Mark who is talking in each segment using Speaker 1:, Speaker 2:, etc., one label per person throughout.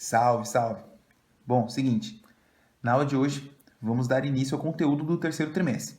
Speaker 1: Salve, salve. Bom, seguinte, na aula de hoje vamos dar início ao conteúdo do terceiro trimestre,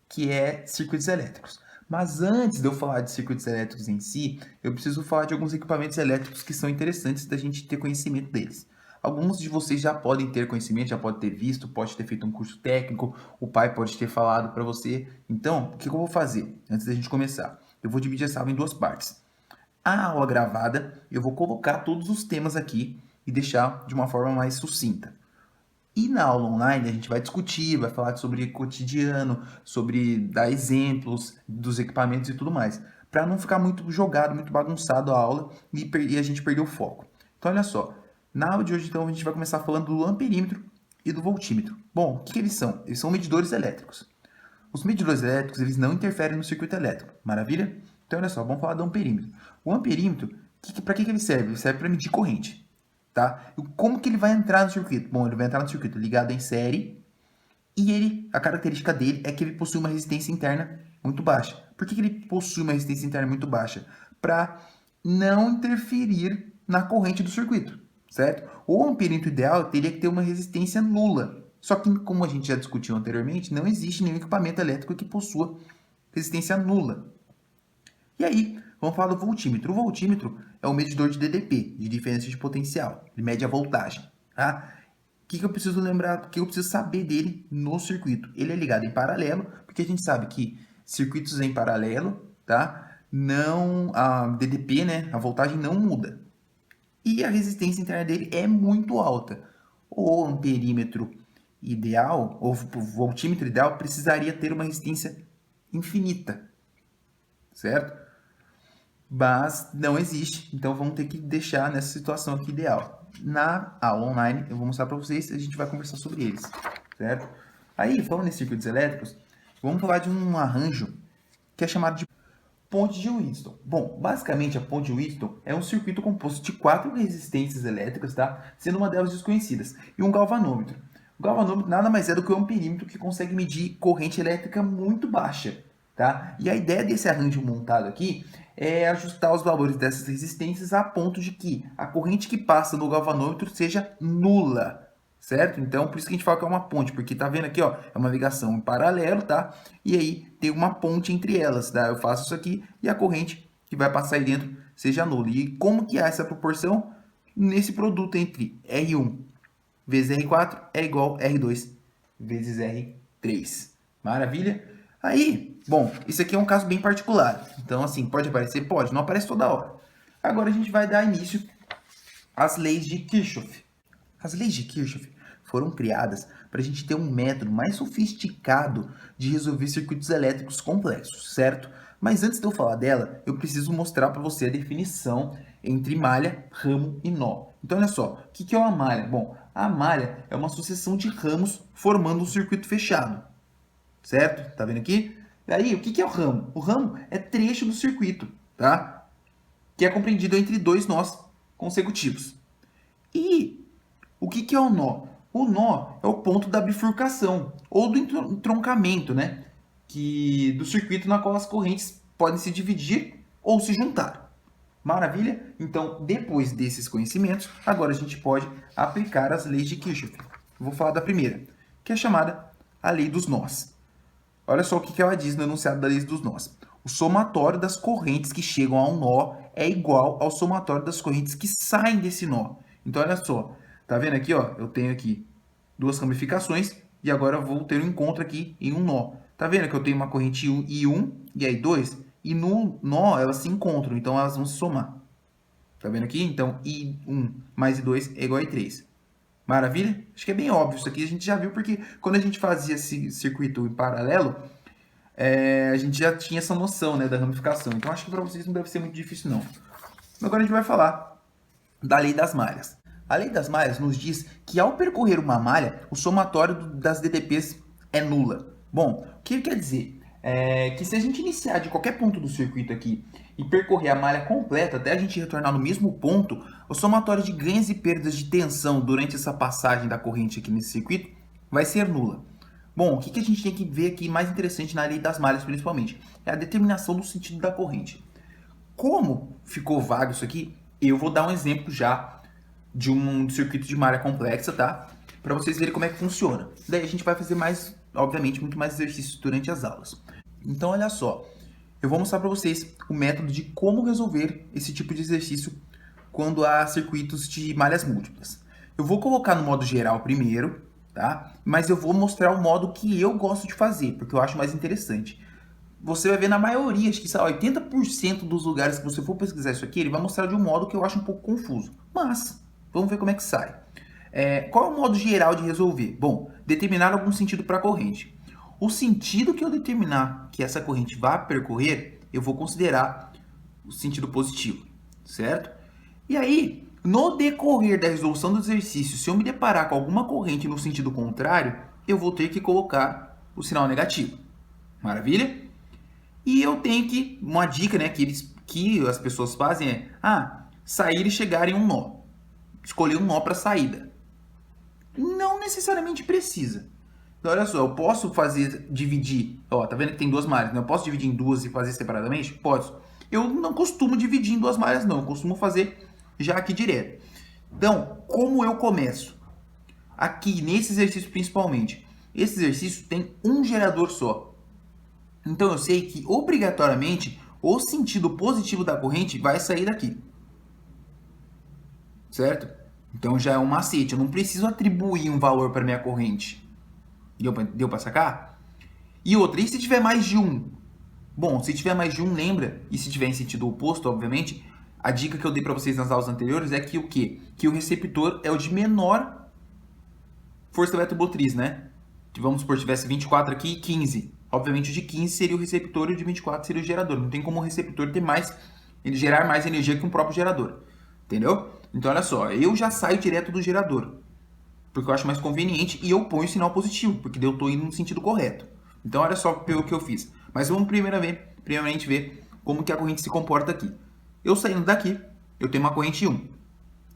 Speaker 1: que é circuitos elétricos. Mas antes de eu falar de circuitos elétricos em si, eu preciso falar de alguns equipamentos elétricos que são interessantes da gente ter conhecimento deles. Alguns de vocês já podem ter conhecimento, já pode ter visto, pode ter feito um curso técnico, o pai pode ter falado para você. Então, o que eu vou fazer antes da gente começar? Eu vou dividir essa aula em duas partes. A aula gravada, eu vou colocar todos os temas aqui e deixar de uma forma mais sucinta. E na aula online a gente vai discutir, vai falar sobre cotidiano, sobre dar exemplos dos equipamentos e tudo mais, para não ficar muito jogado, muito bagunçado a aula e a gente perder o foco. Então olha só, na aula de hoje então a gente vai começar falando do amperímetro e do voltímetro. Bom, o que eles são? Eles são medidores elétricos. Os medidores elétricos eles não interferem no circuito elétrico, maravilha? Então olha só, vamos falar do amperímetro. O amperímetro, para que ele serve? Ele serve para medir corrente. Tá? E como que ele vai entrar no circuito? Bom, ele vai entrar no circuito ligado em série e a característica dele é que ele possui uma resistência interna muito baixa. Por que ele possui uma resistência interna muito baixa? Para não interferir na corrente do circuito, certo? O amperímetro ideal teria que ter uma resistência nula. Só que, como a gente já discutiu anteriormente, não existe nenhum equipamento elétrico que possua resistência nula. E aí, vamos falar do voltímetro. O voltímetro é um medidor de DDP, de diferença de potencial. Ele mede a voltagem. Tá? O que eu preciso lembrar, o que eu preciso saber dele no circuito? Ele é ligado em paralelo, porque a gente sabe que circuitos em paralelo, tá? Não, a DDP, né? A voltagem não muda. E a resistência interna dele é muito alta. O amperímetro ideal, ou o voltímetro ideal, precisaria ter uma resistência infinita, certo? Mas não existe, então vamos ter que deixar nessa situação aqui ideal. Na aula online, eu vou mostrar para vocês e a gente vai conversar sobre eles, certo? Aí, falando em circuitos elétricos, vamos falar de um arranjo que é chamado de ponte de Wheatstone. Bom, basicamente a ponte de Wheatstone é um circuito composto de 4 resistências elétricas, tá? Sendo uma delas desconhecidas, e um galvanômetro. O galvanômetro nada mais é do que um amperímetro que consegue medir corrente elétrica muito baixa, tá? E a ideia desse arranjo montado aqui é ajustar os valores dessas resistências a ponto de que a corrente que passa no galvanômetro seja nula, certo? Então, por isso que a gente fala que é uma ponte, porque tá vendo aqui, ó, é uma ligação em paralelo, tá? E aí tem uma ponte entre elas, tá? Eu faço isso aqui e a corrente que vai passar aí dentro seja nula. E como que é essa proporção? Nesse produto entre R1 vezes R4 é igual a R2 vezes R3. Maravilha? Aí, bom, isso aqui é um caso bem particular. Então, assim, pode aparecer? Pode, não aparece toda hora. Agora a gente vai dar início às leis de Kirchhoff. As leis de Kirchhoff foram criadas para a gente ter um método mais sofisticado de resolver circuitos elétricos complexos, certo? Mas antes de eu falar dela, eu preciso mostrar para você a definição entre malha, ramo e nó. Então, olha só, o que é uma malha? Bom, a malha é uma sucessão de ramos formando um circuito fechado, certo? Tá vendo aqui? E aí, o que é o ramo? O ramo é trecho do circuito, tá? Que é compreendido entre dois nós consecutivos. E o que é o nó? O nó é o ponto da bifurcação ou do entroncamento, né? Do circuito na qual as correntes podem se dividir ou se juntar. Maravilha? Então, depois desses conhecimentos, agora a gente pode aplicar as leis de Kirchhoff. Vou falar da primeira, que é chamada a lei dos nós. Olha só o que ela diz no enunciado da lei dos nós. O somatório das correntes que chegam a um nó é igual ao somatório das correntes que saem desse nó. Então, olha só. Tá vendo aqui, ó? Eu tenho aqui duas ramificações e agora eu vou ter um encontro aqui em um nó. Tá vendo que eu tenho uma corrente I1 e I2? E no nó elas se encontram, então elas vão se somar. Tá vendo aqui? Então, I1 mais I2 é igual a I3. Maravilha? Acho que é bem óbvio isso aqui. A gente já viu porque quando a gente fazia esse circuito em paralelo, a gente já tinha essa noção, né, da ramificação. Então, acho que para vocês não deve ser muito difícil, não. Agora a gente vai falar da lei das malhas. A lei das malhas nos diz que ao percorrer uma malha, o somatório das DDPs é nula. Bom, o que quer dizer? Que se a gente iniciar de qualquer ponto do circuito aqui e percorrer a malha completa até a gente retornar no mesmo ponto, o somatório de ganhos e perdas de tensão durante essa passagem da corrente aqui nesse circuito vai ser nula. Bom, o que a gente tem que ver aqui mais interessante na lei das malhas principalmente? É a determinação do sentido da corrente. Como ficou vago isso aqui, eu vou dar um exemplo já de um circuito de malha complexa, tá? Para vocês verem como é que funciona. Daí a gente vai fazer mais, obviamente, muito mais exercícios durante as aulas. Então, olha só, eu vou mostrar para vocês o método de como resolver esse tipo de exercício quando há circuitos de malhas múltiplas. Eu vou colocar no modo geral primeiro, tá? Mas eu vou mostrar o modo que eu gosto de fazer, porque eu acho mais interessante. Você vai ver na maioria, acho que sei lá, 80% dos lugares que você for pesquisar isso aqui, ele vai mostrar de um modo que eu acho um pouco confuso. Mas, vamos ver como é que sai. Qual é o modo geral de resolver? Bom, determinar algum sentido para a corrente. O sentido que eu determinar que essa corrente vai percorrer, eu vou considerar o sentido positivo, certo? E aí, no decorrer da resolução do exercício, se eu me deparar com alguma corrente no sentido contrário, eu vou ter que colocar o sinal negativo. Maravilha? E eu tenho que, uma dica, né, que as pessoas fazem sair e chegar em um nó. Escolher um nó para saída. Não necessariamente precisa. Então, olha só, eu posso dividir, ó, tá vendo que tem duas malhas, né? Eu posso dividir em duas e fazer separadamente? Posso. Eu não costumo dividir em duas malhas, não. Eu costumo fazer já aqui direto. Então, como eu começo? Aqui, nesse exercício principalmente. Esse exercício tem um gerador só. Então, eu sei que, obrigatoriamente, o sentido positivo da corrente vai sair daqui. Certo? Então, já é um macete. Eu não preciso atribuir um valor para minha corrente. Deu para sacar? E outra, e se tiver mais de um? Bom, se tiver mais de um, lembra, e se tiver em sentido oposto, obviamente, a dica que eu dei para vocês nas aulas anteriores é que o quê? Que o receptor é o de menor força eletromotriz, né? Vamos supor que tivesse 24 aqui e 15. Obviamente o de 15 seria o receptor e o de 24 seria o gerador. Não tem como o receptor ter mais, ele gerar mais energia que um próprio gerador. Entendeu? Então olha só, eu já saio direto do gerador, porque eu acho mais conveniente e eu ponho o sinal positivo, porque eu estou indo no sentido correto. Então olha só o que eu fiz. Mas vamos primeiramente ver como que a corrente se comporta aqui. Eu saindo daqui, eu tenho uma corrente 1,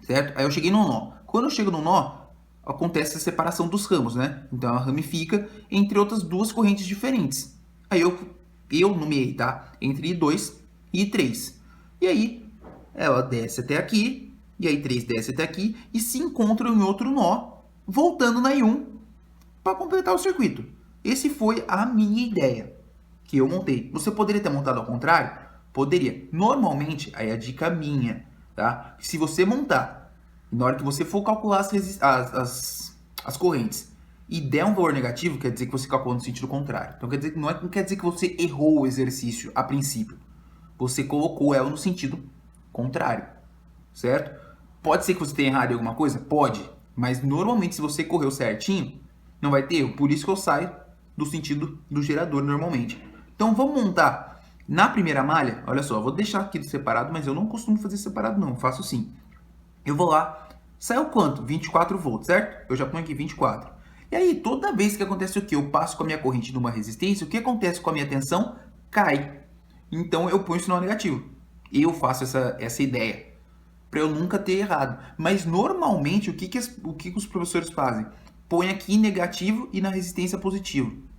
Speaker 1: certo? Aí eu cheguei no nó. Quando eu chego no nó, acontece a separação dos ramos, né? Então ela ramifica entre outras duas correntes diferentes. Aí eu nomeei, tá? Entre I2 e I3. E aí ela desce até aqui, e aí 3 desce até aqui e se encontram em outro nó, voltando na I1 para completar o circuito. Esse foi a minha ideia que eu montei. Você poderia ter montado ao contrário? Poderia. Normalmente, aí a dica minha, tá? Se você montar, na hora que você for calcular as correntes e der um valor negativo, quer dizer que você calculou no sentido contrário. Então não quer dizer que você errou o exercício a princípio. Você colocou ela no sentido contrário, certo? Pode ser que você tenha errado em alguma coisa? Pode. Mas normalmente, se você correu certinho, não vai ter erro. Por isso que eu saio do sentido do gerador normalmente. Então vamos montar na primeira malha. Olha só, vou deixar aqui separado, mas eu não costumo fazer separado não, faço sim. Eu vou lá, saiu quanto? 24 volts, certo? Eu já ponho aqui 24. E aí, toda vez que acontece o que? Eu passo com a minha corrente numa resistência, o que acontece com a minha tensão? Cai. Então eu ponho o sinal negativo. Eu faço essa ideia, para eu nunca ter errado. Mas normalmente, o que os professores fazem? Põe aqui negativo e na resistência positivo.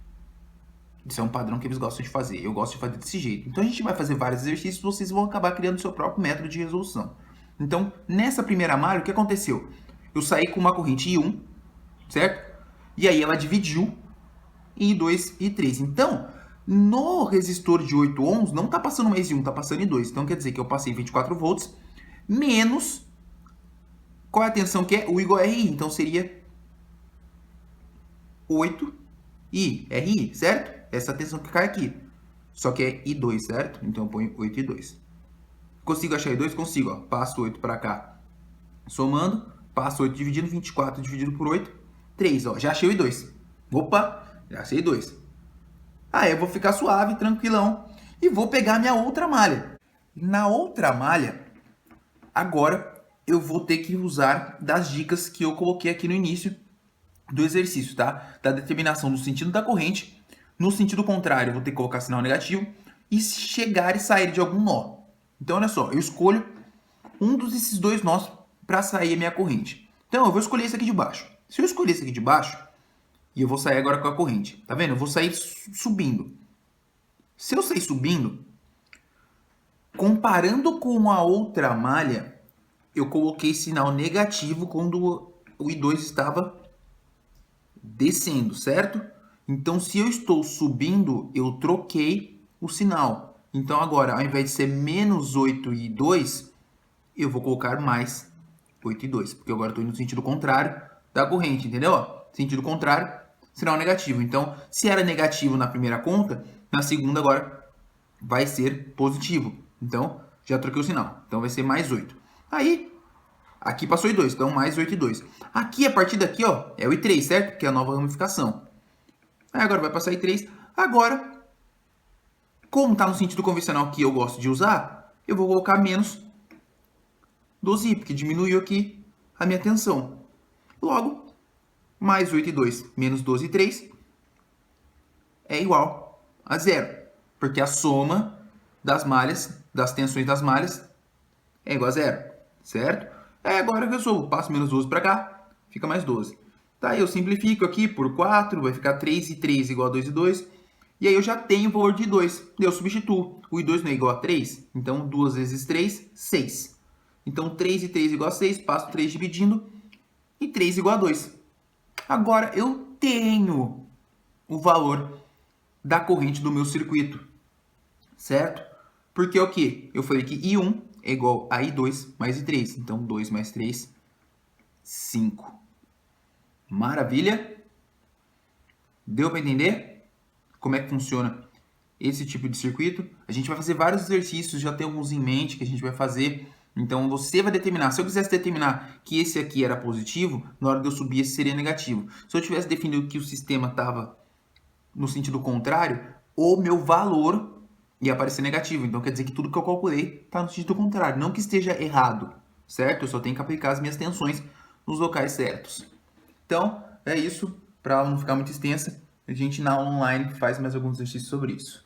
Speaker 1: Isso é um padrão que eles gostam de fazer. Eu gosto de fazer desse jeito. Então a gente vai fazer vários exercícios, vocês vão acabar criando o seu próprio método de resolução. Então, nessa primeira malha, o que aconteceu? Eu saí com uma corrente I1, certo? E aí ela dividiu em I2 e I3. Então, no resistor de 8 ohms, não está passando mais I1, está passando I2. Então quer dizer que eu passei 24 volts menos... Qual é a tensão que é? O igual a RI. Então seria 8I, RI, certo? Essa tensão que cai aqui. Só que é I2, certo? Então eu ponho 8 e 2. Consigo achar I2? Consigo, ó. Passo 8 para cá. Somando, passo 8 dividido 24 dividido por 8, 3, ó. Já achei o I2. Opa, já achei I2. Aí eu vou ficar suave, tranquilão. E vou pegar minha outra malha. Na outra malha, agora eu vou ter que usar das dicas que eu coloquei aqui no início do exercício, tá? Da determinação do sentido da corrente. No sentido contrário, eu vou ter que colocar sinal negativo e chegar e sair de algum nó. Então, olha só, eu escolho um desses dois nós para sair a minha corrente. Então, eu vou escolher esse aqui de baixo. Se eu escolher esse aqui de baixo, e eu vou sair agora com a corrente, tá vendo? Eu vou sair subindo. Se eu sair subindo, comparando com a outra malha, eu coloquei sinal negativo quando o I2 estava descendo, certo? Então, se eu estou subindo, eu troquei o sinal. Então, agora, ao invés de ser menos 8,2, eu vou colocar mais 8,2, porque agora eu estou indo no sentido contrário da corrente, entendeu? Sentido contrário, sinal negativo. Então, se era negativo na primeira conta, na segunda agora vai ser positivo. Então, já troquei o sinal. Então, vai ser mais 8. Aí, aqui passou I2, então mais 8,2. Aqui, a partir daqui, ó, é o I3, certo? Porque é a nova ramificação. Aí agora vai passar I3. Agora, como está no sentido convencional que eu gosto de usar, eu vou colocar menos 12i, porque diminuiu aqui a minha tensão. Logo, mais 8,2 menos 12,3 é igual a zero, porque a soma das malhas, das tensões das malhas, é igual a zero, certo? Aí agora eu resolvo, passo menos 12 para cá, fica mais 12. Tá, eu simplifico aqui por 4, vai ficar 3 e 3 igual a 2 e 2. E aí eu já tenho o valor de 2. Eu substituo. O I2 não é igual a 3? Então 2 vezes 3, 6. Então 3 e 3 igual a 6, passo 3 dividindo. E 3 igual a 2. Agora eu tenho o valor da corrente do meu circuito. Certo? Porque o que? Eu falei que I1 é igual a I2 mais I3. Então 2 mais 3, 5. Maravilha? Deu para entender como é que funciona esse tipo de circuito? A gente vai fazer vários exercícios, já tem alguns em mente que a gente vai fazer. Então você vai determinar. Se eu quisesse determinar que esse aqui era positivo, na hora de eu subir esse seria negativo. Se eu tivesse definido que o sistema estava no sentido contrário, o meu valor ia aparecer negativo. Então quer dizer que tudo que eu calculei está no sentido contrário. Não que esteja errado, certo? Eu só tenho que aplicar as minhas tensões nos locais certos. Então, é isso. Para não ficar muito extensa, a gente na aula online faz mais alguns exercícios sobre isso.